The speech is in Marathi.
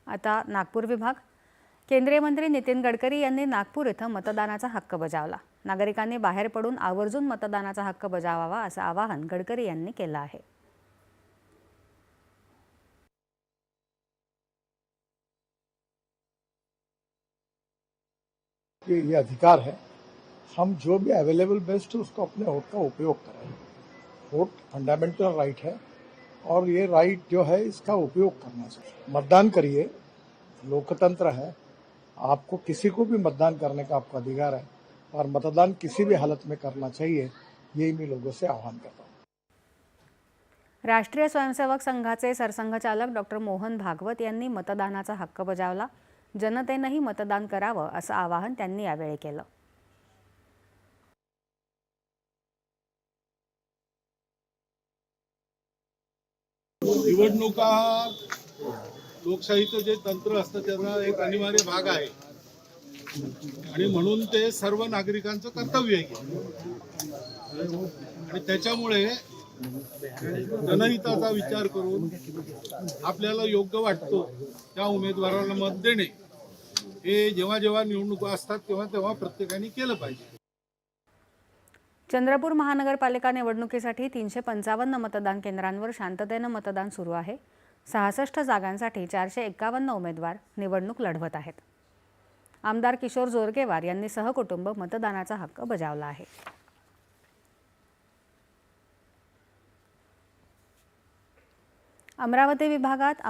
आता नागपूर विभाग। केंद्रीय मंत्री नितीन गडकरी यांनी नागपूर येथे मतदानाचा हक्क बजावला। नागरिकांनी बाहेर पडून आवर्जून मतदानाचा हक्क बजावावा असे आवाहन गडकरी यांनी केले आहे। ये अधिकार है, हम जो भी अवेलेबल बेस्ट है उसको अपने वोट का उपयोग करें। वोट फंडामेंटल राइट है और ये राइट जो है इसका उपयोग करना चाहिए। मतदान करिए, लोकतंत्र है, आपको किसी को भी मतदान करने का आपका अधिकार है और मतदान किसी भी हालत में करना चाहिए, यही मैं लोगों से आह्वान करता हूँ। राष्ट्रीय स्वयंसेवक संघाचे सरसंघचालक डॉक्टर मोहन भागवत यांनी मतदानाचा हक्क बजावला। जनतेनेही मतदान करावे असे आवाहन त्यांनी यावेळी केले। निवडणुका लोकशाहीचं जे तंत्र असतं त्याचा एक अनिवार्य भाग आहे आणि म्हणून ते सर्व नागरिकांचं कर्तव्य आहे आणि त्याच्यामुळे जनहिताचा विचार करून आपल्याला योग्य वाटतो त्या उमेदवाराला मत देणे हे जेव्हा जेव्हा निवडणुका असतात तेव्हा तेव्हा प्रत्येकाने केलं पाहिजे। चंद्रपूर महानगरपालिका निवडणुकीसाठी 355 मतदान केंद्रांवर शांततेने मतदान सुरू आहे। 66 जागांसाठी 451 उमेदवार निवडणूक लढवत आहेत। आमदार किशोर जोरगेवार यांनी सहकुटुंब मतदानाचा हक्क बजावला आहे। अमरावती विभागात